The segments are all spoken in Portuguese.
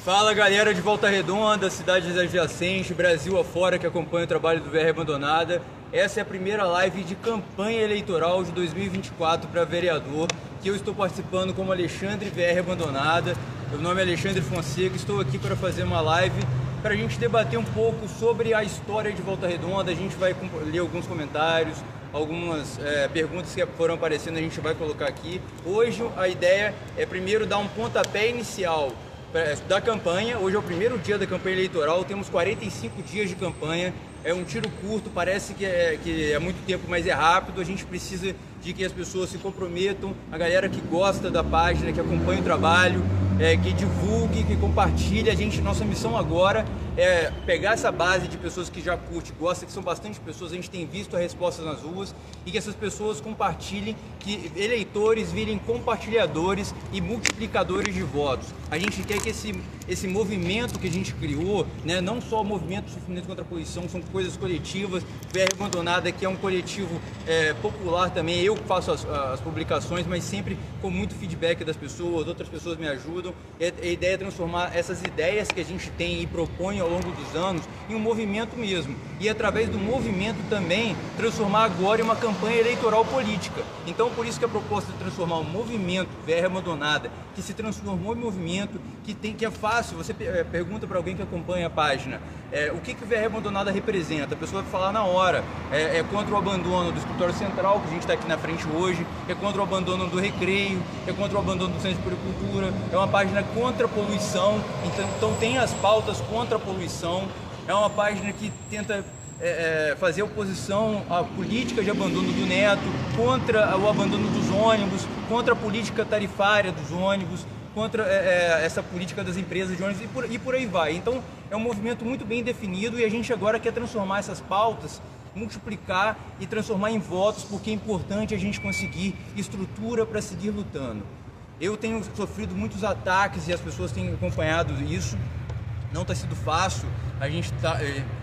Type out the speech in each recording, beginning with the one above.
Fala galera de Volta Redonda, cidades adjacentes, Brasil afora que acompanha o trabalho do VR Abandonada. Essa é a primeira live de campanha eleitoral de 2024 para vereador, que eu estou participando como Alexandre VR Abandonada. Meu nome é Alexandre Fonseca, estou aqui para fazer uma live para a gente debater um pouco sobre a história de Volta Redonda. A gente vai ler alguns comentários, algumas perguntas que foram aparecendo, a gente vai colocar aqui. Hoje a ideia é primeiro dar um pontapé inicial da campanha. Hoje é o primeiro dia da campanha eleitoral, temos 45 dias de campanha, é um tiro curto, parece que é muito tempo, mas é rápido. A gente precisa de que as pessoas se comprometam, a galera que gosta da página, que acompanha o trabalho, que divulgue, que compartilhe. Nossa missão agora é pegar essa base de pessoas que já curte, gosta, que são bastante pessoas, a gente tem visto a resposta nas ruas, e que essas pessoas compartilhem, que eleitores virem compartilhadores e multiplicadores de votos. A gente quer que esse movimento que a gente criou, né, não só o movimento Sofrimento contra a Poluição, são coisas coletivas. VR Abandonada, que é um coletivo popular também, eu faço as publicações, mas sempre com muito feedback das pessoas, outras pessoas me ajudam. A ideia é transformar essas ideias que a gente tem e propõe ao longo dos anos em um movimento mesmo, e através do movimento também transformar agora em uma campanha eleitoral política. Então por isso que a proposta de transformar o movimento VR Abandonada, que se transformou em movimento, que é fácil. Você pergunta para alguém que acompanha a página, o que o VR Abandonada representa, a pessoa vai falar na hora. É contra o abandono do escritório central, que a gente está aqui na frente hoje, é contra o abandono do Recreio, é contra o abandono do Centro de Puricultura, é uma página contra a poluição, então tem as pautas contra a poluição, é uma página que tenta fazer oposição à política de abandono do Neto, contra o abandono dos ônibus, contra a política tarifária dos ônibus, contra essa política das empresas de ônibus e por aí vai. Então é um movimento muito bem definido, e a gente agora quer transformar essas pautas, multiplicar e transformar em votos, porque é importante a gente conseguir estrutura para seguir lutando. Eu tenho sofrido muitos ataques e as pessoas têm acompanhado isso. Não está sido fácil.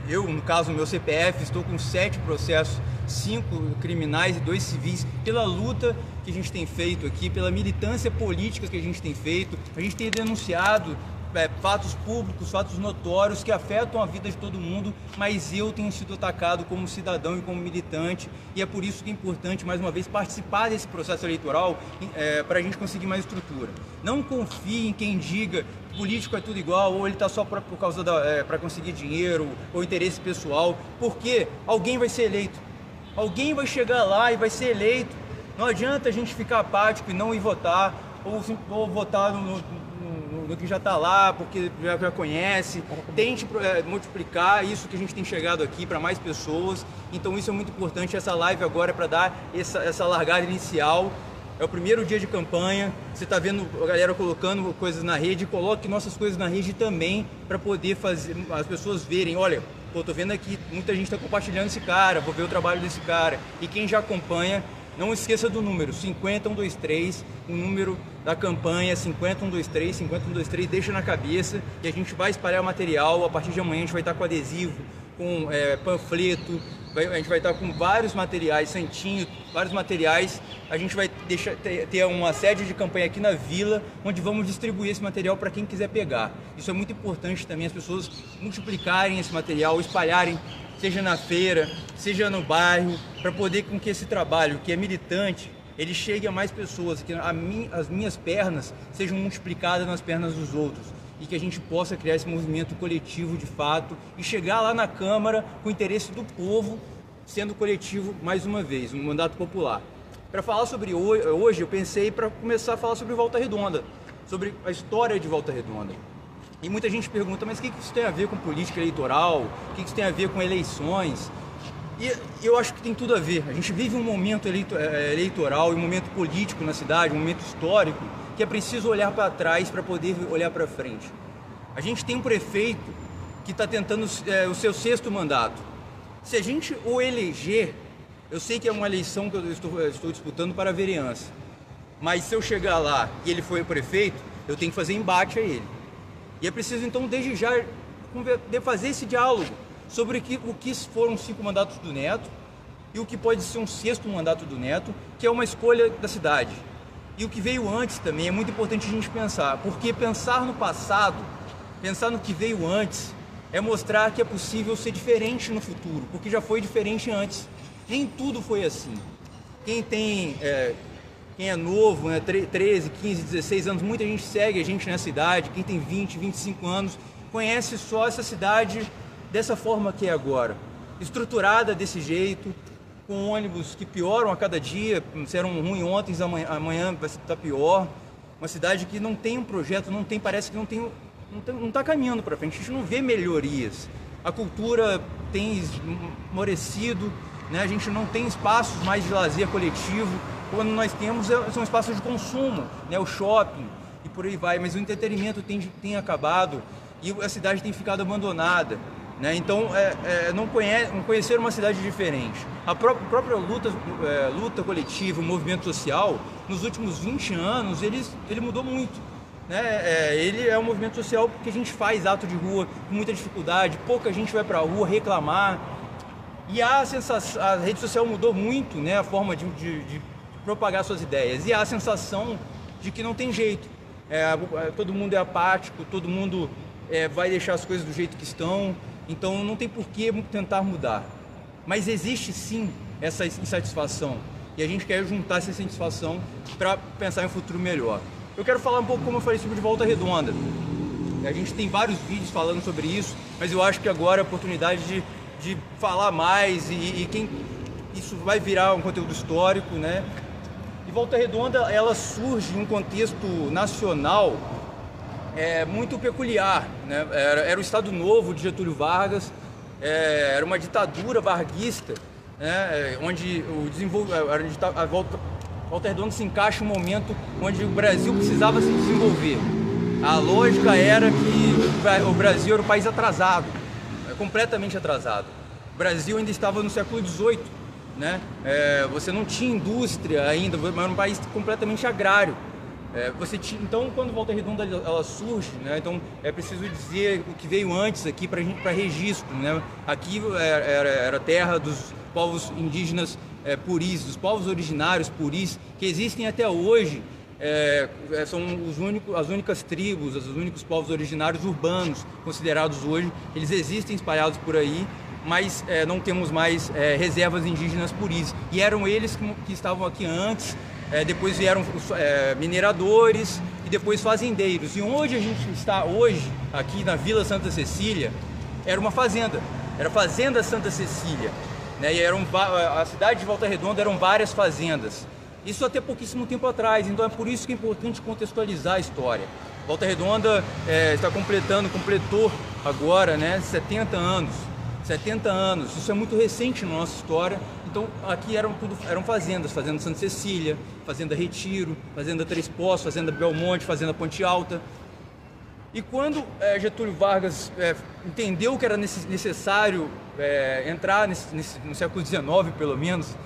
Eu, no caso, no meu CPF, estou com 7 processos, 5 criminais e 2 civis, pela luta que a gente tem feito aqui, pela militância política que a gente tem feito. A gente tem denunciado fatos públicos, fatos notórios que afetam a vida de todo mundo, mas eu tenho sido atacado como cidadão e como militante, e é por isso que é importante, mais uma vez, participar desse processo eleitoral para a gente conseguir mais estrutura. Não confie em quem diga que político é tudo igual, ou ele está só por causa para conseguir dinheiro ou interesse pessoal, porque alguém vai ser eleito, alguém vai chegar lá e vai ser eleito. Não adianta a gente ficar apático e não ir votar, ou votar no que já está lá, porque já conhece. Tente multiplicar isso que a gente tem chegado aqui para mais pessoas. Então isso é muito importante. Essa live agora é para dar essa largada inicial. É o primeiro dia de campanha, você está vendo a galera colocando coisas na rede. Coloque nossas coisas na rede também, para poder fazer as pessoas verem, olha, estou vendo aqui, muita gente está compartilhando esse cara, vou ver o trabalho desse cara. E quem já acompanha, não esqueça do número 50123, o número da campanha 50123, 50123, deixa na cabeça, e a gente vai espalhar o material. A partir de amanhã a gente vai estar com adesivo, com panfleto, a gente vai estar com vários materiais, santinho, vários materiais. A gente vai ter uma sede de campanha aqui na vila, onde vamos distribuir esse material para quem quiser pegar. Isso é muito importante também, as pessoas multiplicarem esse material, espalharem, seja na feira, seja no bairro, para poder com que esse trabalho, que é militante, ele chegue a mais pessoas, que as minhas pernas sejam multiplicadas nas pernas dos outros, e que a gente possa criar esse movimento coletivo de fato e chegar lá na Câmara com o interesse do povo sendo coletivo mais uma vez, um mandato popular. Para falar sobre hoje, eu pensei para começar a falar sobre Volta Redonda, sobre a história de Volta Redonda. E muita gente pergunta, mas o que isso tem a ver com política eleitoral? O que isso tem a ver com eleições? E eu acho que tem tudo a ver. A gente vive um momento eleitoral e um momento político na cidade, um momento histórico, que é preciso olhar para trás para poder olhar para frente. A gente tem um prefeito que está tentando o seu 6º mandato. Se a gente o eleger, eu sei que é uma eleição que eu estou disputando para a vereança, mas se eu chegar lá e ele for o prefeito, eu tenho que fazer embate a ele. E é preciso, então, desde já, fazer esse diálogo sobre o que foram 5 mandatos do Neto e o que pode ser um 6º mandato do Neto, que é uma escolha da cidade. E o que veio antes também é muito importante a gente pensar, porque pensar no passado Pensar no que veio antes é mostrar que é possível ser diferente no futuro, porque já foi diferente antes. Nem tudo foi assim. Quem é novo, né, 13, 15, 16 anos, muita gente segue a gente nessa idade. Quem tem 20, 25 anos, conhece só essa cidade dessa forma que é agora. Estruturada desse jeito, com ônibus que pioram a cada dia, se eram ruins ontem, amanhã vai estar pior. Uma cidade que não tem um projeto, parece que não está caminhando para frente, a gente não vê melhorias. A cultura tem esmorecido, né? A gente não tem espaços mais de lazer coletivo. Quando nós temos, são espaços de consumo, né? O shopping e por aí vai, mas o entretenimento tem acabado e a cidade tem ficado abandonada, né? Então, não conhecer uma cidade diferente. A própria luta coletiva, o movimento social, nos últimos 20 anos, ele mudou muito, né? Ele é um movimento social porque a gente faz ato de rua com muita dificuldade, pouca gente vai para a rua reclamar. E a rede social mudou muito, né? A forma de propagar suas ideias. E há a sensação de que não tem jeito. Todo mundo é apático, todo mundo vai deixar as coisas do jeito que estão. Então não tem por que tentar mudar. Mas existe sim essa insatisfação. E a gente quer juntar essa insatisfação para pensar em um futuro melhor. Eu quero falar um pouco, como eu falei, sobre Volta Redonda. A gente tem vários vídeos falando sobre isso, mas eu acho que agora é a oportunidade de falar mais isso vai virar um conteúdo histórico, né? E Volta Redonda, ela surge em um contexto nacional muito peculiar, né? Era o Estado Novo de Getúlio Vargas, era uma ditadura varguista, né? Onde a Volta Redonda se encaixa em um momento onde o Brasil precisava se desenvolver. A lógica era que o Brasil era um país atrasado, completamente atrasado. O Brasil ainda estava no século XVIII, né? Você não tinha indústria ainda, era um país completamente agrário. Então, quando Volta Redonda ela surge, né? Então é preciso dizer o que veio antes aqui para registro, né? Aqui era terra dos povos indígenas puris, dos povos originários puris, que existem até hoje. São as únicas tribos, os únicos povos originários urbanos considerados hoje. Eles existem espalhados por aí, mas não temos mais reservas indígenas puris. E eram eles que estavam aqui antes, depois vieram mineradores e depois fazendeiros. E onde a gente está hoje, aqui na Vila Santa Cecília, era uma fazenda, era a Fazenda Santa Cecília, né? E a cidade de Volta Redonda eram várias fazendas. Isso até pouquíssimo tempo atrás, então é por isso que é importante contextualizar a história. Volta Redonda completou agora, né, 70 anos. 70 anos, isso é muito recente na nossa história. Então aqui eram fazendas, Fazenda Santa Cecília, Fazenda Retiro, Fazenda Três Poços, Fazenda Belmonte, Fazenda Ponte Alta. E quando Getúlio Vargas entendeu que era necessário entrar no século XIX, pelo menos,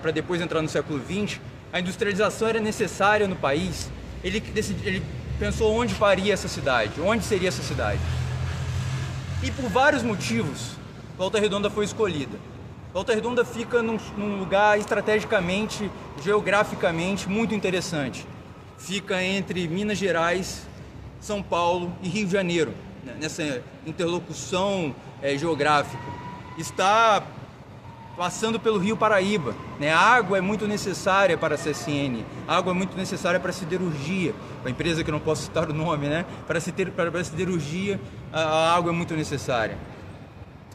para depois entrar no século XX, a industrialização era necessária no país. Ele pensou onde faria essa cidade, onde seria essa cidade. E por vários motivos, Volta Redonda foi escolhida. Volta Redonda fica num lugar estrategicamente, geograficamente muito interessante. Fica entre Minas Gerais, São Paulo e Rio de Janeiro, né? Nessa interlocução geográfica. Está passando pelo Rio Paraíba, né? A água é muito necessária para a CSN, a água é muito necessária para a siderurgia, a empresa que eu não posso citar o nome, né? Para a siderurgia, a água é muito necessária.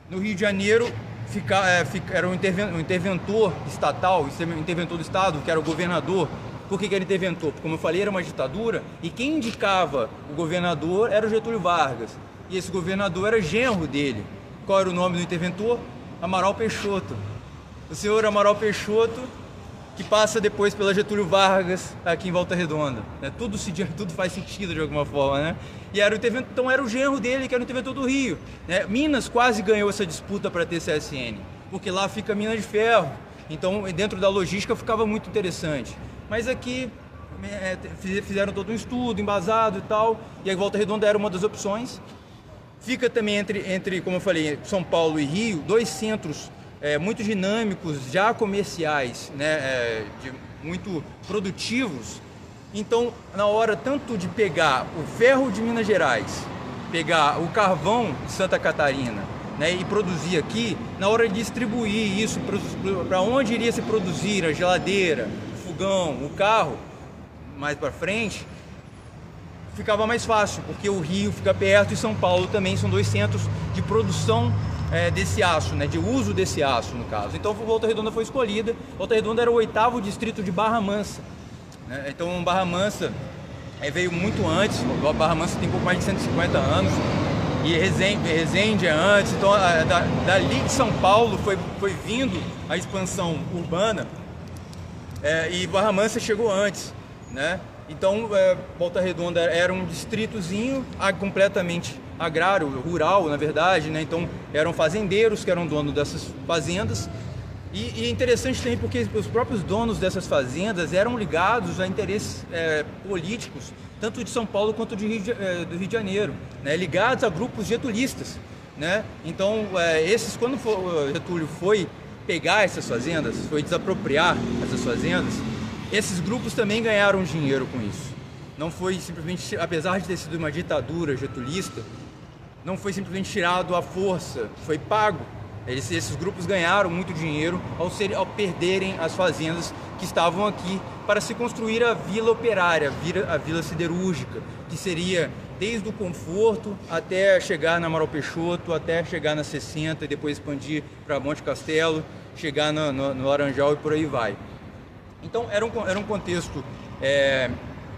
No Rio de Janeiro era um interventor estatal, um interventor do Estado, que era o governador. Por que era interventor? Porque, como eu falei, era uma ditadura, e quem indicava o governador era o Getúlio Vargas, e esse governador era genro dele. Qual era o nome do interventor? Amaral Peixoto. O senhor Amaral Peixoto, que passa depois pela Getúlio Vargas aqui em Volta Redonda, né? Tudo faz sentido de alguma forma, né? E então era o genro dele, que era o interventor do Rio, né? Minas quase ganhou essa disputa para ter CSN, porque lá fica Minas de Ferro, então dentro da logística ficava muito interessante. Mas aqui fizeram todo um estudo embasado e tal, e a Volta Redonda era uma das opções. Fica também entre, como eu falei, São Paulo e Rio, dois centros muito dinâmicos, já comerciais, né, muito produtivos. Então, na hora tanto de pegar o ferro de Minas Gerais pegar o carvão de Santa Catarina, né, e produzir aqui, na hora de distribuir isso para onde iria se produzir a geladeira, o fogão, o carro, mais para frente, ficava mais fácil, porque o Rio fica perto e São Paulo também são 2 centros de produção desse aço, né, de uso desse aço no caso. Então Volta Redonda foi escolhida. Volta Redonda era o 8º distrito de Barra Mansa, né? Então Barra Mansa veio muito antes. Barra Mansa tem pouco mais de 150 anos e Resende é antes. Então dali de São Paulo foi vindo a expansão urbana, e Barra Mansa chegou antes, né? Então, Volta Redonda era um distritozinho completamente agrário, rural, na verdade, né? Então, eram fazendeiros que eram donos dessas fazendas. E é interessante também porque os próprios donos dessas fazendas eram ligados a interesses políticos, tanto de São Paulo quanto do Rio de Janeiro, né? Ligados a grupos getulistas, né? Então, quando Getúlio foi pegar essas fazendas, foi desapropriar essas fazendas, esses grupos também ganharam dinheiro com isso. Não foi simplesmente, apesar de ter sido uma ditadura getulista, não foi simplesmente tirado à força, foi pago. Esses grupos ganharam muito dinheiro ao perderem as fazendas que estavam aqui para se construir a Vila Operária, a Vila Siderúrgica, que seria desde o Conforto até chegar na Amaral Peixoto, até chegar na 60 e depois expandir para Monte Castelo, chegar no Laranjal e por aí vai. Então era um contexto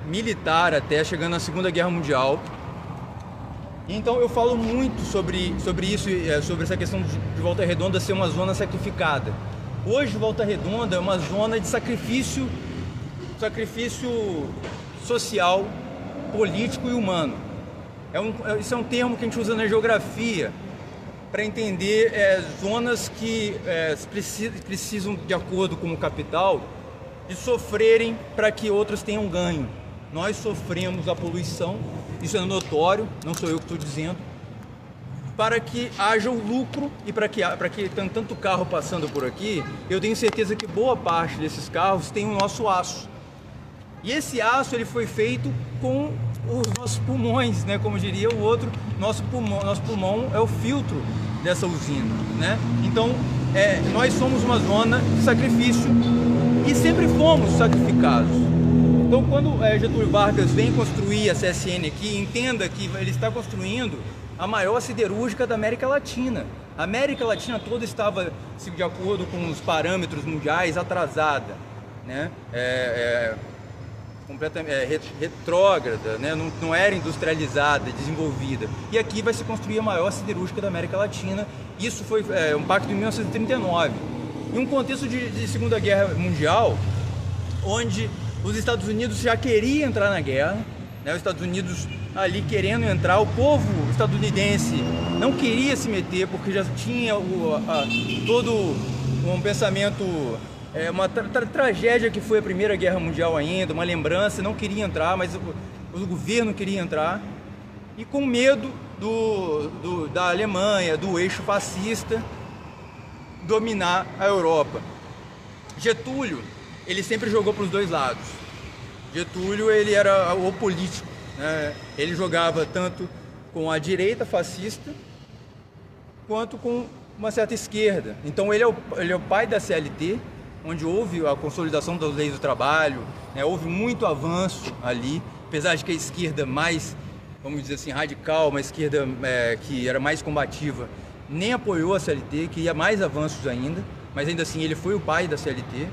militar até, chegando na Segunda Guerra Mundial. Então eu falo muito sobre isso, sobre essa questão de Volta Redonda ser uma zona sacrificada. Hoje Volta Redonda é uma zona de sacrifício social, político e humano. Isso é um termo que a gente usa na geografia para entender zonas que precisam, de acordo com o capital, de sofrerem para que outros tenham ganho. Nós sofremos a poluição, isso é notório, não sou eu que estou dizendo, para que haja o lucro e para que tanto carro passando por aqui, eu tenho certeza que boa parte desses carros tem o nosso aço. E esse aço ele foi feito com os nossos pulmões, né? Como diria o outro, nosso pulmão é o filtro dessa usina, né? Então, nós somos uma zona de sacrifício e sempre fomos sacrificados. Então, quando Getúlio Vargas vem construir a CSN aqui, entenda que ele está construindo a maior siderúrgica da América Latina. A América Latina toda estava, de acordo com os parâmetros mundiais, atrasada, né? Completamente retrógrada, né? Não era industrializada, desenvolvida. E aqui vai se construir a maior siderúrgica da América Latina. Isso foi um pacto em 1939. Em um contexto de Segunda Guerra Mundial, onde os Estados Unidos já queriam entrar na guerra, né? Os Estados Unidos ali querendo entrar, o povo estadunidense não queria se meter porque já tinha todo um pensamento, uma tragédia que foi a Primeira Guerra Mundial ainda, uma lembrança, não queria entrar, mas o governo queria entrar, e com medo da Alemanha, do eixo fascista, dominar a Europa. Getúlio, ele sempre jogou para os dois lados. Getúlio, ele era o político, né? Ele jogava tanto com a direita fascista quanto com uma certa esquerda. Então ele é o pai da CLT, onde houve a consolidação das leis do trabalho, né? Houve muito avanço ali, apesar de que a esquerda mais, vamos dizer assim, radical, uma esquerda que era mais combativa, nem apoiou a CLT, queria mais avanços ainda, mas ainda assim ele foi o pai da CLT.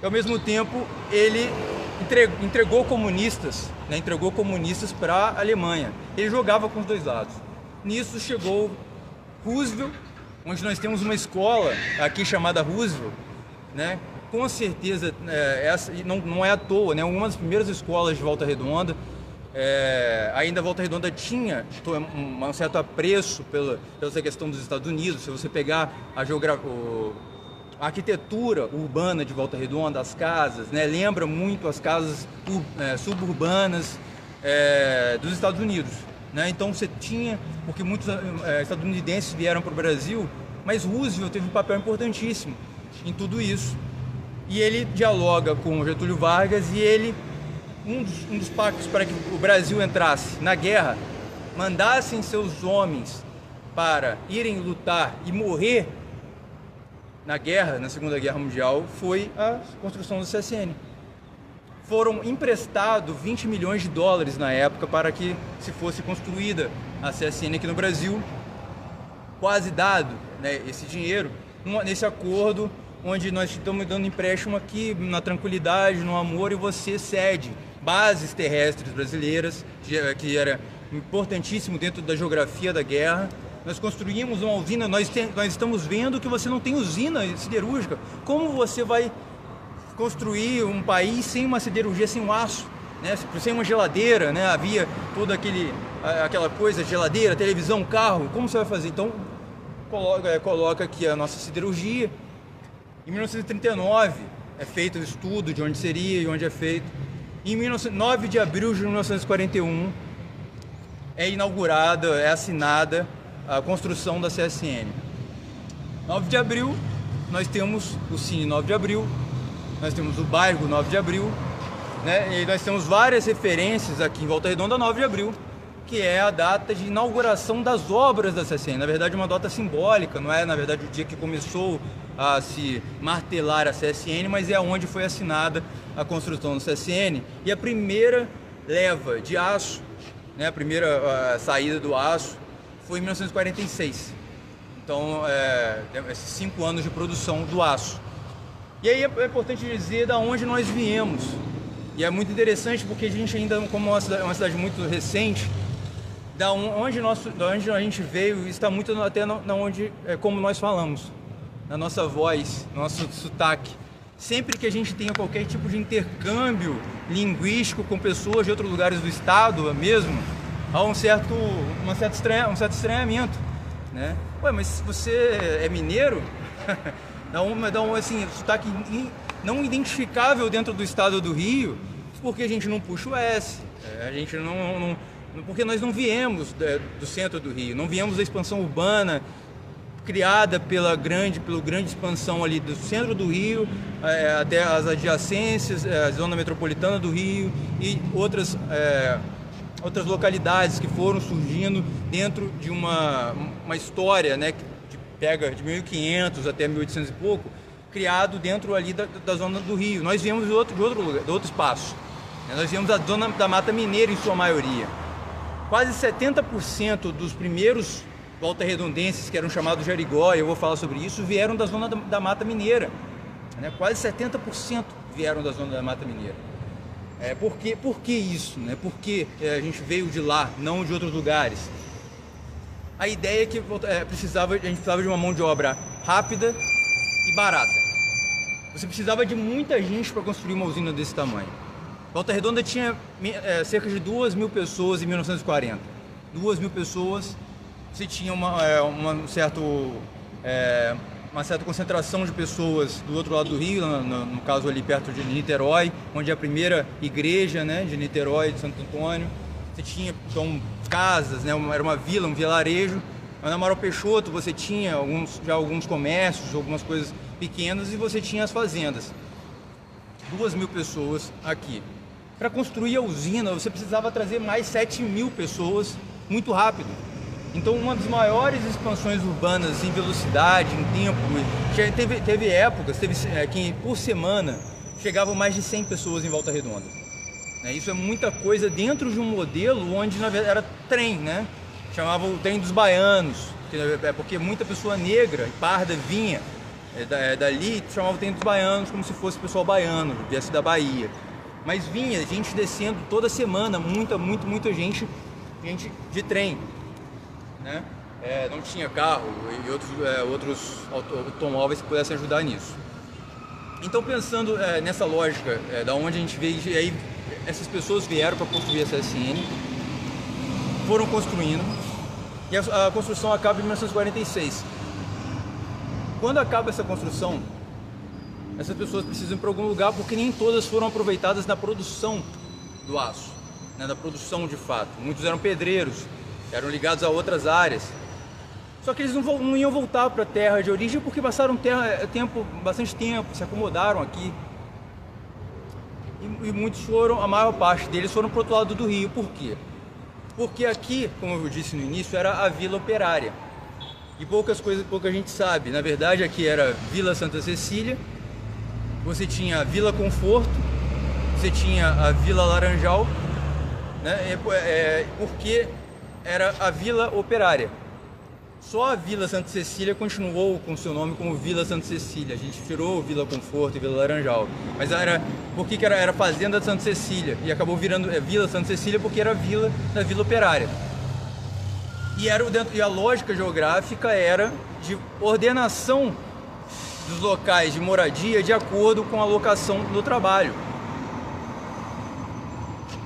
E ao mesmo tempo ele entregou comunistas, né? Entregou comunistas para a Alemanha. Ele jogava com os dois lados. Nisso chegou Roosevelt, onde nós temos uma escola aqui chamada Roosevelt, né? Com certeza, essa não é à toa, né? Uma das primeiras escolas de Volta Redonda. Ainda Volta Redonda tinha um certo apreço pela essa questão dos Estados Unidos. Se você pegar a arquitetura urbana de Volta Redonda, as casas, né, lembra muito as casas suburbanas dos Estados Unidos, né? Então você tinha, porque muitos estadunidenses vieram para o Brasil, mas Roosevelt teve um papel importantíssimo em tudo isso. E ele dialoga com Getúlio Vargas e um dos pactos para que o Brasil entrasse na guerra mandassem seus homens para irem lutar e morrer na guerra, na Segunda Guerra Mundial, foi a construção do CSN. Foram emprestados 20 milhões de dólares na época para que se fosse construída a CSN aqui no Brasil, quase dado, né, esse dinheiro nesse acordo onde nós estamos dando empréstimo aqui na tranquilidade, no amor, e você cede bases terrestres brasileiras, que era importantíssimo dentro da geografia da guerra. Nós construímos uma usina, nós estamos vendo que você não tem usina siderúrgica. Como você vai construir um país sem uma siderurgia, sem um aço, né? Sem uma geladeira, né? Havia toda aquela coisa, geladeira, televisão, carro, como você vai fazer? Então, coloca aqui a nossa siderurgia. Em 1939 é feito o estudo de onde seria e onde é feito. Em 9 de abril de 1941 é inaugurada, é assinada a construção da CSN. 9 de abril, nós temos o Cine 9 de abril, nós temos o bairro 9 de abril, né? E nós temos várias referências aqui em Volta Redonda 9 de abril, que é a data de inauguração das obras da CSN. Na verdade, uma data simbólica, não é, na verdade, o dia que começou a se martelar a CSN, mas é onde foi assinada a construção do CSN. E a primeira leva de aço, né, a primeira saída do aço, foi em 1946. Então, esses 5 anos de produção do aço. E aí é importante dizer da onde nós viemos. E é muito interessante porque a gente ainda, como é uma cidade muito recente, da onde a gente veio está muito até como nós falamos, na nossa voz, no nosso sotaque. Sempre que a gente tenha qualquer tipo de intercâmbio linguístico com pessoas de outros lugares do estado mesmo, há um certo estranhamento, né? Ué, mas você é mineiro? dá um assim, sotaque não identificável dentro do estado do Rio, porque a gente não puxa o S, a gente porque nós não viemos do centro do Rio, não viemos da expansão urbana criada pela grande expansão ali do centro do Rio até as adjacências, a zona metropolitana do Rio e outras localidades que foram surgindo dentro de uma história, né, que pega de 1500 até 1800 e pouco, criado dentro ali da zona do Rio. Nós viemos de outro lugar, de outro espaço. Nós viemos da zona da Mata Mineira em sua maioria. Quase 70% dos primeiros volta-redondenses, que eram chamados de Arigó, eu vou falar sobre isso, vieram da zona da Mata Mineira. Né? Quase 70% vieram da zona da Mata Mineira. Por que isso? Né? Por que a gente veio de lá, não de outros lugares? A ideia é que a gente precisava de uma mão de obra rápida e barata. Você precisava de muita gente para construir uma usina desse tamanho. Volta Redonda tinha cerca de 2.000 pessoas em 1940. 2.000 pessoas, você tinha uma certa concentração de pessoas do outro lado do Rio, no caso ali perto de Niterói, onde é a primeira igreja, né, de Niterói, de Santo Antônio. Você tinha então casas, né, era uma vila, um vilarejo. Na Amaral Peixoto você tinha alguns comércios, algumas coisas pequenas, e você tinha as fazendas. 2.000 pessoas aqui. Para construir a usina você precisava trazer mais 7.000 pessoas muito rápido. Então, uma das maiores expansões urbanas em velocidade, em tempo, teve épocas que por semana chegavam mais de 100 pessoas em Volta Redonda. Isso é muita coisa dentro de um modelo onde na verdade era trem, né? Chamava o trem dos baianos, porque muita pessoa negra e parda vinha dali, chamava o trem dos baianos como se fosse pessoal baiano, viesse da Bahia. Mas vinha gente descendo toda semana, muita gente de trem, né? Não tinha carro e outros automóveis que pudessem ajudar nisso. Então, pensando nessa lógica, da onde a gente veio, e aí essas pessoas vieram para construir a CSN, foram construindo, e a construção acaba em 1946. Quando acaba essa construção, essas pessoas precisam ir para algum lugar, porque nem todas foram aproveitadas na produção do aço, né, da produção de fato. Muitos eram pedreiros, eram ligados a outras áreas. Só que eles não iam voltar para a terra de origem porque passaram bastante tempo, se acomodaram aqui. E muitos foram, a maior parte deles foram para o outro lado do rio. Por quê? Porque aqui, como eu disse no início, era a Vila Operária. E pouca gente sabe. Na verdade, aqui era Vila Santa Cecília, você tinha a Vila Conforto, você tinha a Vila Laranjal, né? Porque era a Vila Operária. Só a Vila Santa Cecília continuou com seu nome como Vila Santa Cecília. A gente tirou Vila Conforto e Vila Laranjal. Mas era Fazenda de Santa Cecília. E acabou virando Vila Santa Cecília porque era a vila da Vila Operária. E a lógica geográfica era de ordenação dos locais de moradia de acordo com a locação do trabalho.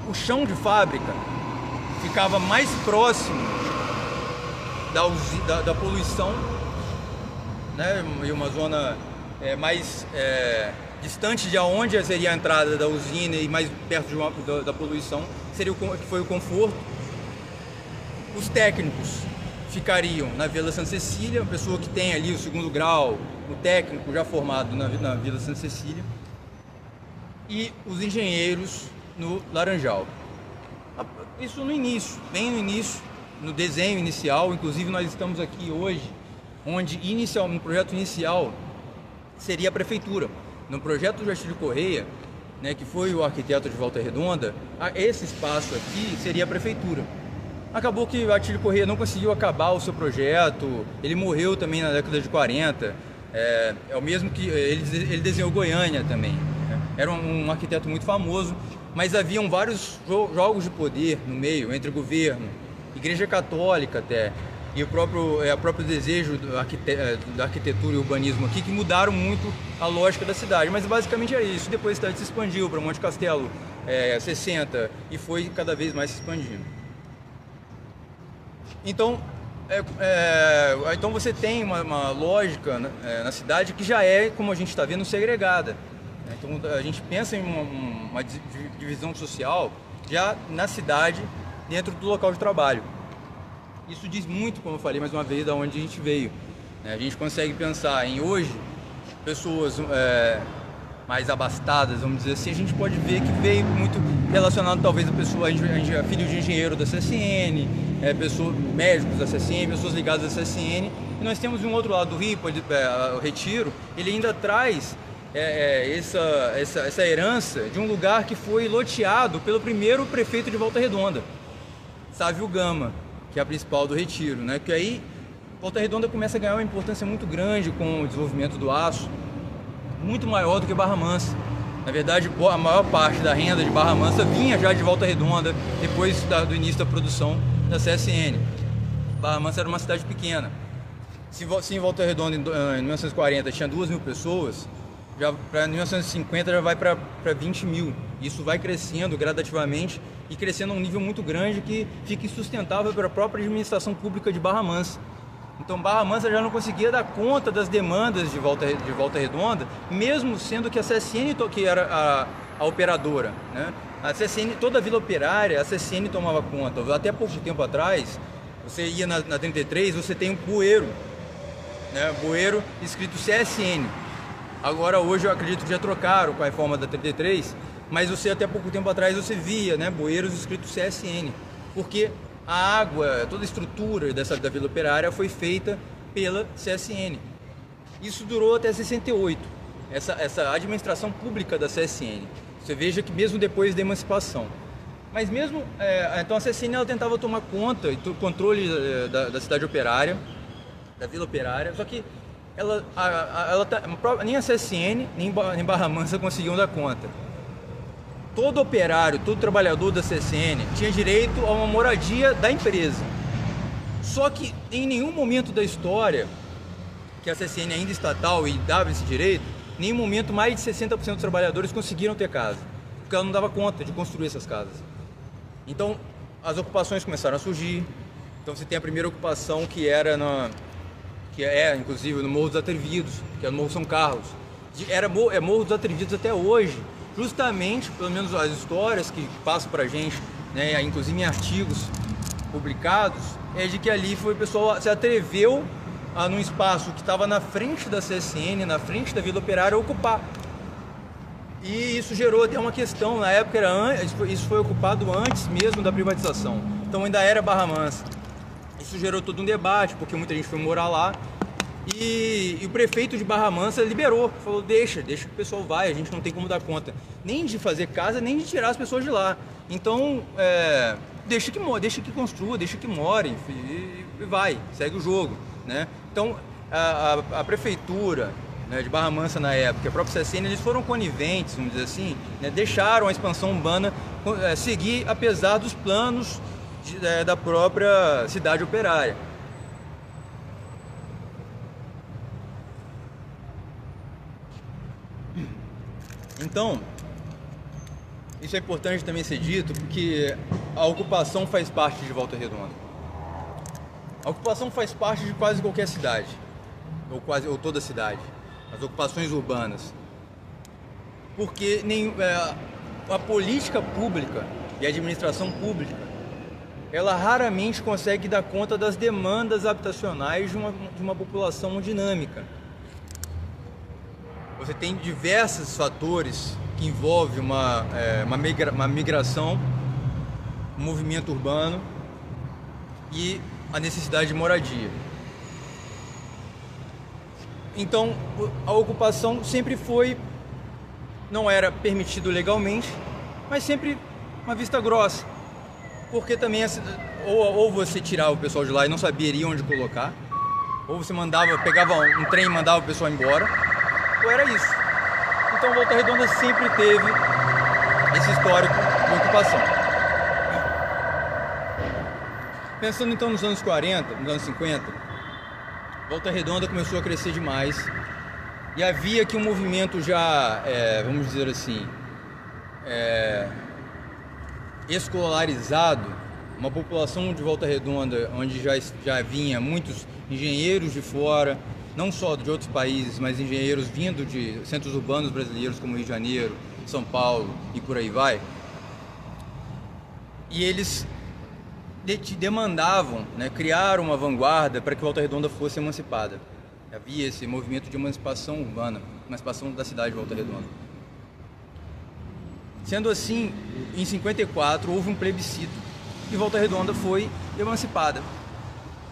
O chão de fábrica ficava mais próximo da poluição, né? E uma zona mais distante de onde seria a entrada da usina e mais perto da poluição, que foi o conforto. Os técnicos ficariam na Vila Santa Cecília, uma pessoa que tem ali o segundo grau, o técnico já formado na Vila Santa Cecília, e os engenheiros no Laranjal. Isso bem no início, no desenho inicial. Inclusive nós estamos aqui hoje, onde no projeto inicial seria a prefeitura. No projeto do Atílio Correia, né, que foi o arquiteto de Volta Redonda, esse espaço aqui seria a prefeitura. Acabou que o Atílio Correia não conseguiu acabar o seu projeto, ele morreu também na década de 40, é o mesmo que ele desenhou Goiânia também, né? Era um arquiteto muito famoso, mas haviam vários jogos de poder no meio, entre o governo, Igreja Católica até, e o próprio desejo da arquitetura e urbanismo aqui, que mudaram muito a lógica da cidade. Mas basicamente era isso. Depois a cidade se expandiu para Monte Castelo, 60, e foi cada vez mais se expandindo. Então, então você tem uma lógica na cidade que já é, como a gente está vendo, segregada. Então a gente pensa em uma divisão social já na cidade, dentro do local de trabalho. Isso diz muito, como eu falei mais uma vez, de onde a gente veio. A gente consegue pensar em hoje, pessoas mais abastadas, vamos dizer assim, a gente pode ver que veio muito relacionado talvez a pessoa, a gente é filho de engenheiro da CSN, médicos da CSN, pessoas ligadas à CSN, e nós temos um outro lado do Rio, o Retiro, ele ainda traz essa herança de um lugar que foi loteado pelo primeiro prefeito de Volta Redonda, Sávio Gama, que é a principal do Retiro, né? Que aí Volta Redonda começa a ganhar uma importância muito grande com o desenvolvimento do aço, muito maior do que Barra Mansa. Na verdade, a maior parte da renda de Barra Mansa vinha já de Volta Redonda, depois do início da produção da CSN. Barra Mansa era uma cidade pequena. Se em Volta Redonda, em 1940, tinha 2.000 pessoas, já para 1950 já vai para 20 mil. Isso vai crescendo gradativamente e crescendo a um nível muito grande que fica insustentável para a própria administração pública de Barra Mansa. Então Barra Mansa já não conseguia dar conta das demandas de Volta Redonda, mesmo sendo que a CSN que era a operadora, né? A CSN, toda a Vila Operária, a CSN tomava conta. Até pouco tempo atrás, você ia na 33, você tem um bueiro, né? Bueiro escrito CSN. Agora hoje eu acredito que já trocaram com a reforma da 33, mas até pouco tempo atrás você via, né, bueiros escritos CSN, porque a água, toda a estrutura da Vila Operária foi feita pela CSN. Isso durou até 68, essa administração pública da CSN. Você veja que mesmo depois da emancipação. Mas mesmo, então a CSN ela tentava tomar conta e controle da cidade operária, da Vila Operária, só que nem a CSN, nem Barra Mansa conseguiam dar conta. Todo operário, todo trabalhador da CSN tinha direito a uma moradia da empresa. Só que em nenhum momento da história, que a CSN ainda estatal e dava esse direito, em nenhum momento mais de 60% dos trabalhadores conseguiram ter casa, porque ela não dava conta de construir essas casas. Então as ocupações começaram a surgir. Então você tem a primeira ocupação que inclusive no Morro dos Atrevidos, que é no Morro São Carlos. Morro dos Atrevidos até hoje, justamente, pelo menos as histórias que passam pra gente, né, inclusive em artigos publicados, é de que ali o pessoal se atreveu num espaço que estava na frente da CSN, na frente da Vila Operária, a ocupar. E isso gerou até uma questão, na época isso foi ocupado antes mesmo da privatização. Então ainda era Barra Mansa. Isso gerou todo um debate, porque muita gente foi morar lá. E o prefeito de Barra Mansa liberou, falou, deixa que o pessoal vai, a gente não tem como dar conta nem de fazer casa, nem de tirar as pessoas de lá. Então, deixa que construa, deixa que more, e vai, segue o jogo, né? Então, a prefeitura, né, de Barra Mansa na época, a própria CSN, eles foram coniventes, vamos dizer assim, né, deixaram a expansão urbana seguir apesar dos planos da própria cidade operária. Então, isso é importante também ser dito, porque a ocupação faz parte de Volta Redonda. A ocupação faz parte de quase qualquer cidade, ou toda cidade, as ocupações urbanas. Porque a política pública e a administração pública, ela raramente consegue dar conta das demandas habitacionais de uma população dinâmica. Você tem diversos fatores que envolvem uma migração, um movimento urbano e a necessidade de moradia. Então, a ocupação sempre não era permitido legalmente, mas sempre uma vista grossa. Porque também, ou você tirava o pessoal de lá e não saberia onde colocar, ou você pegava um trem e mandava o pessoal embora, ou era isso. Então Volta Redonda sempre teve esse histórico de ocupação. Pensando então nos anos 40, nos anos 50, Volta Redonda começou a crescer demais e havia aqui um movimento já, vamos dizer assim, escolarizado, uma população de Volta Redonda onde já vinha muitos engenheiros de fora, não só de outros países, mas engenheiros vindo de centros urbanos brasileiros como Rio de Janeiro, São Paulo e por aí vai. E eles demandavam, né, criar uma vanguarda para que Volta Redonda fosse emancipada. Havia esse movimento de emancipação urbana, emancipação da cidade de Volta Redonda. Sendo assim, em 54 houve um plebiscito e Volta Redonda foi emancipada.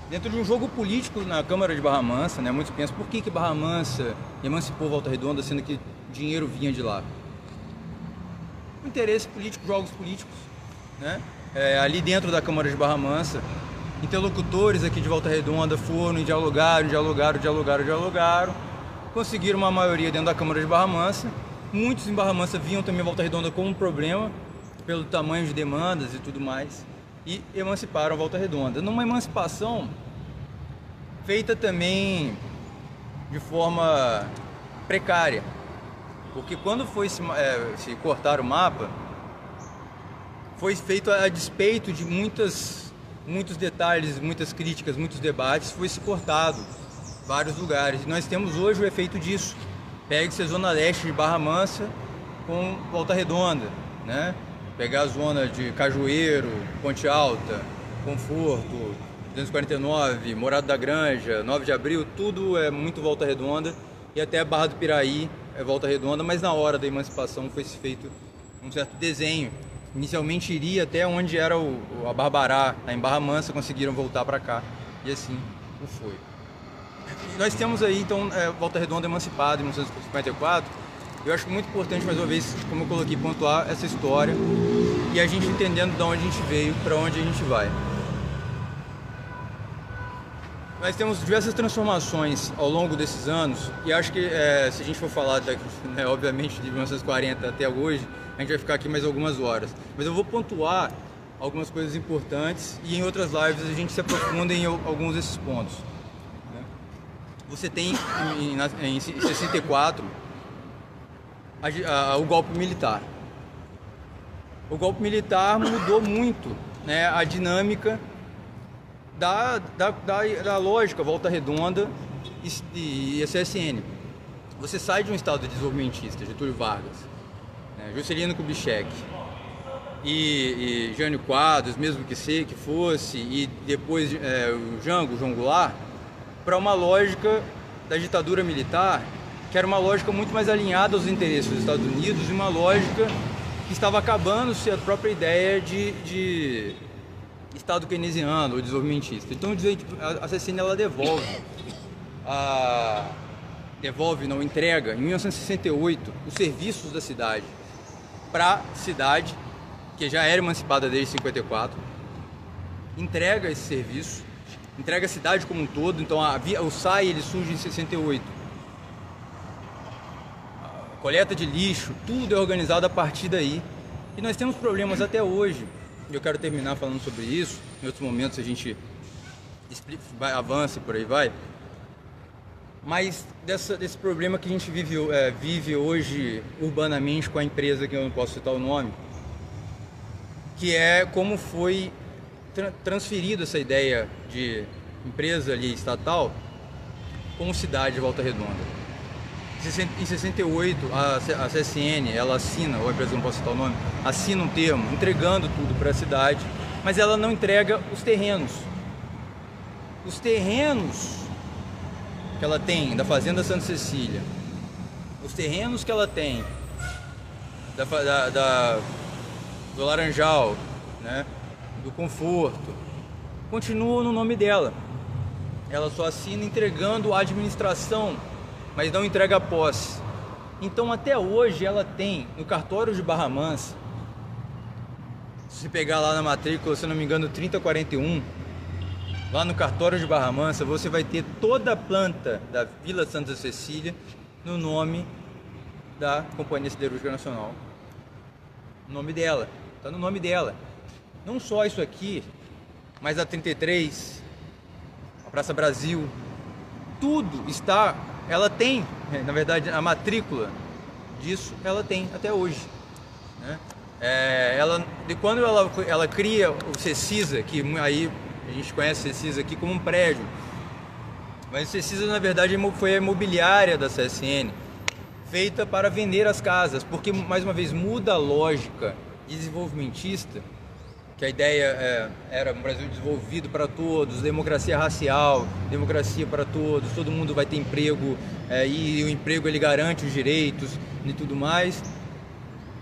Dentro de um jogo político na Câmara de Barra Mansa, né, muitos pensam por que Barra Mansa emancipou Volta Redonda, sendo que dinheiro vinha de lá. O interesse político, jogos políticos, né? Ali dentro da Câmara de Barra Mansa, interlocutores aqui de Volta Redonda foram e dialogaram, conseguiram uma maioria dentro da Câmara de Barra Mansa. Muitos em Barra Mansa viam também Volta Redonda como um problema, pelo tamanho de demandas e tudo mais, e emanciparam Volta Redonda. Numa emancipação feita também de forma precária, porque quando foi se cortar o mapa, foi feito a despeito de muitos detalhes, muitas críticas, muitos debates, foi se cortado vários lugares. E nós temos hoje o efeito disso. Pegue-se a zona leste de Barra Mansa com Volta Redonda, né? Pegar a zona de Cajueiro, Ponte Alta, Conforto, 249, Morado da Granja, 9 de Abril, tudo é muito Volta Redonda, e até a Barra do Piraí é Volta Redonda, mas na hora da emancipação foi feito um certo desenho. Inicialmente iria até onde era a Barbará, em Barra Mansa, conseguiram voltar para cá, e assim o foi. E nós temos aí então Volta Redonda emancipada em 1954. Eu acho muito importante, mais uma vez, como eu coloquei, pontuar essa história e a gente entendendo de onde a gente veio, para onde a gente vai. Nós temos diversas transformações ao longo desses anos e acho que se a gente for falar, obviamente, de 1940 até hoje, a gente vai ficar aqui mais algumas horas. Mas eu vou pontuar algumas coisas importantes e em outras lives a gente se aprofunda em alguns desses pontos. Você tem em 64 o golpe militar. O golpe militar mudou muito, né, a dinâmica da lógica Volta Redonda e a CSN. Você sai de um estado desenvolvimentista, Getúlio Vargas, né, Juscelino Kubitschek e Jânio Quadros, mesmo que fosse, e depois o João Goulart, para uma lógica da ditadura militar, que era uma lógica muito mais alinhada aos interesses dos Estados Unidos e uma lógica que estava acabando-se a própria ideia de Estado keynesiano ou desenvolvimentista. Então a CSN ela não entrega em 1968 os serviços da cidade para a cidade, que já era emancipada desde 54, entrega esse serviço, entrega a cidade como um todo. Então o SAI ele surge em 68. A coleta de lixo, tudo é organizado a partir daí. E nós temos problemas até hoje. Eu quero terminar falando sobre isso. Em outros momentos a gente avança e por aí vai. Mas desse problema que a gente vive hoje urbanamente com a empresa, que eu não posso citar o nome, que é como foi transferida essa ideia de empresa ali estatal como cidade de Volta Redonda. Em 68, a CSN, ela assina, ou a empresa, não posso citar o nome, assina um termo entregando tudo para a cidade, mas ela não entrega os terrenos. Os terrenos que ela tem da Fazenda Santa Cecília, os terrenos que ela tem do Laranjal, né, do Conforto, continuam no nome dela. Ela só assina entregando a administração, mas não entrega a posse. Então até hoje ela tem no cartório de Barra Mansa, se você pegar lá na matrícula, se não me engano 3041, lá no cartório de Barra Mansa você vai ter toda a planta da Vila Santa Cecília no nome da Companhia Siderúrgica Nacional. O nome dela, está no nome dela. Não só isso aqui, mas a 33, a Praça Brasil, tudo está, ela tem, na verdade, a matrícula disso ela tem até hoje, né? Quando ela cria o CECISA, que aí a gente conhece o CECISA aqui como um prédio, mas o CECISA na verdade foi a imobiliária da CSN, feita para vender as casas, porque mais uma vez muda a lógica desenvolvimentista, que a ideia era um Brasil desenvolvido para todos, democracia racial, democracia para todos, todo mundo vai ter emprego, e o emprego ele garante os direitos e tudo mais,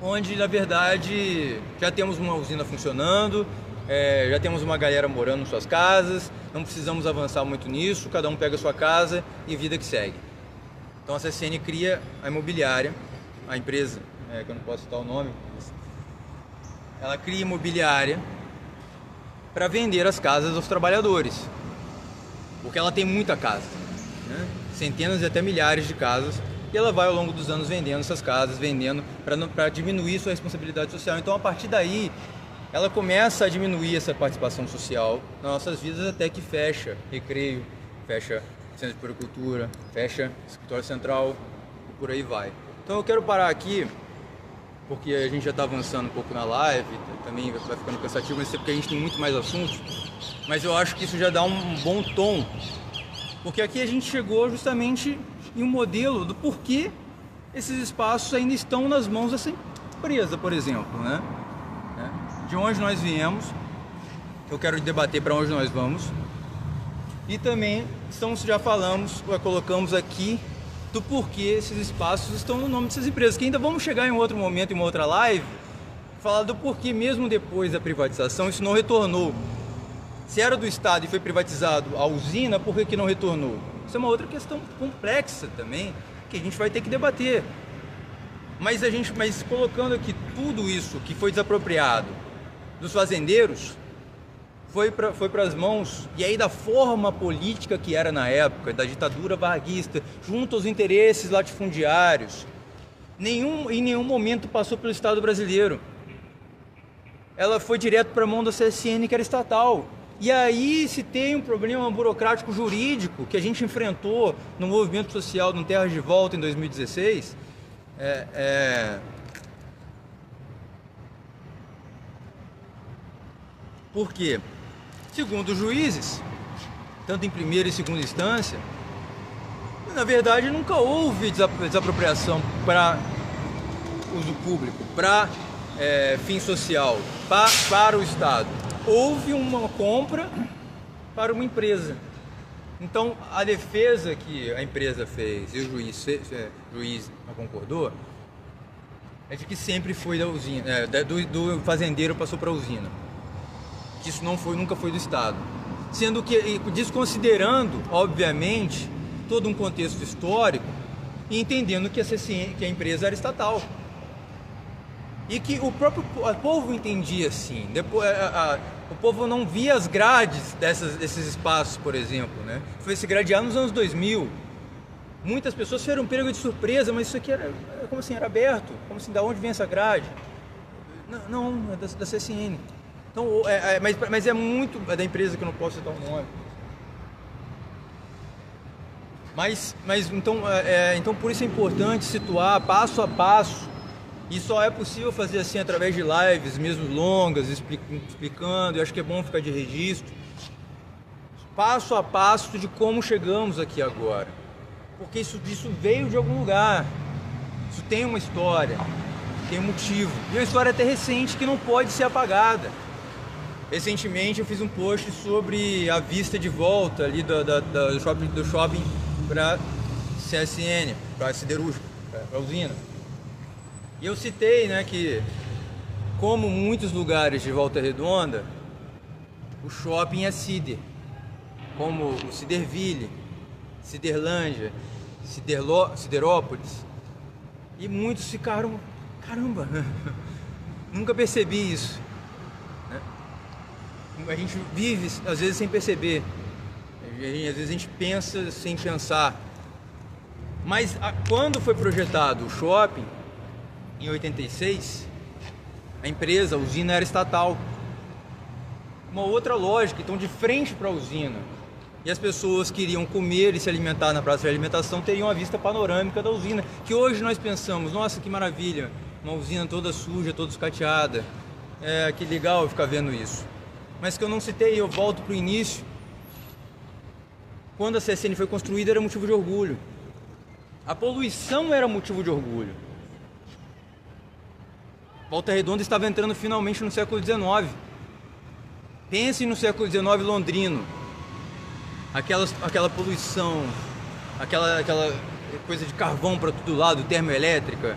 onde na verdade já temos uma usina funcionando, já temos uma galera morando em suas casas, não precisamos avançar muito nisso, cada um pega a sua casa e vida que segue. Então a CSN cria a imobiliária, a empresa, que eu não posso citar o nome, ela cria imobiliária para vender as casas aos trabalhadores, porque ela tem muita casa, né? Centenas e até milhares de casas, e ela vai ao longo dos anos vendendo essas casas, vendendo para diminuir sua responsabilidade social. Então a partir daí ela começa a diminuir essa participação social nas nossas vidas, até que fecha Recreio, fecha Centro de Puricultura, fecha Escritório Central e por aí vai. Então eu quero parar aqui, porque a gente já está avançando um pouco na live, também vai ficando cansativo, mas é porque a gente tem muito mais assuntos, mas eu acho que isso já dá um bom tom, porque aqui a gente chegou justamente em um modelo do porquê esses espaços ainda estão nas mãos dessa empresa, por exemplo, né? De onde nós viemos, eu quero debater para onde nós vamos, e também já colocamos aqui do porquê esses espaços estão no nome dessas empresas, que ainda vamos chegar em um outro momento, em uma outra live, falar do porquê mesmo depois da privatização isso não retornou. Se era do Estado e foi privatizado a usina, por que não retornou? Isso é uma outra questão complexa também, que a gente vai ter que debater. Mas colocando aqui tudo isso que foi desapropriado dos fazendeiros, foi para as mãos, e aí da forma política que era na época, da ditadura varguista, junto aos interesses latifundiários, em nenhum momento passou pelo Estado brasileiro. Ela foi direto para a mão da CSN, que era estatal. E aí se tem um problema burocrático jurídico que a gente enfrentou no movimento social no Terras de Volta em 2016, por quê? Segundo os juízes, tanto em primeira e segunda instância, na verdade nunca houve desapropriação para uso público, para fim social, para o Estado. Houve uma compra para uma empresa. Então a defesa que a empresa fez e o juiz não concordou é de que sempre foi da usina, do fazendeiro passou para a usina. que isso nunca foi do Estado. Sendo que, desconsiderando, obviamente, todo um contexto histórico e entendendo que a empresa era estatal. E que o próprio povo entendia assim. Depois, o povo não via as grades desses espaços, por exemplo, né? Foi se gradear nos anos 2000. Muitas pessoas foram pegas de surpresa, mas isso aqui era como assim, era aberto. Como assim, da onde vem essa grade? Não, é da CSN. Então, mas é muito da empresa que eu não posso citar o nome. Mas então por isso é importante situar passo a passo, e só é possível fazer assim através de lives, mesmo longas, explicando, eu acho que é bom ficar de registro, passo a passo de como chegamos aqui agora, porque isso veio de algum lugar, isso tem uma história, tem um motivo, e uma história até recente que não pode ser apagada. Recentemente eu fiz um post sobre a vista de volta ali do shopping para CSN, para siderúrgica, para usina. E eu citei, né, que como muitos lugares de Volta Redonda, o shopping é Cider, como o Ciderville, Ciderlândia, Siderópolis. E muitos ficaram, caramba, nunca percebi isso. A gente vive, às vezes, sem perceber. Às vezes a gente pensa sem pensar. Mas quando foi projetado o shopping, em 86, a usina era estatal. Uma outra lógica, então de frente para a usina. E as pessoas que iriam comer e se alimentar na praça de alimentação teriam a vista panorâmica da usina. Que hoje nós pensamos, nossa, que maravilha, uma usina toda suja, toda escateada. Que legal ficar vendo isso. Mas que eu não citei, eu volto para o início. Quando a CSN foi construída era motivo de orgulho. A poluição era motivo de orgulho. Volta Redonda estava entrando finalmente no século XIX. Pense no século XIX londrino. Aquela poluição, aquela coisa de carvão para todo lado, termoelétrica.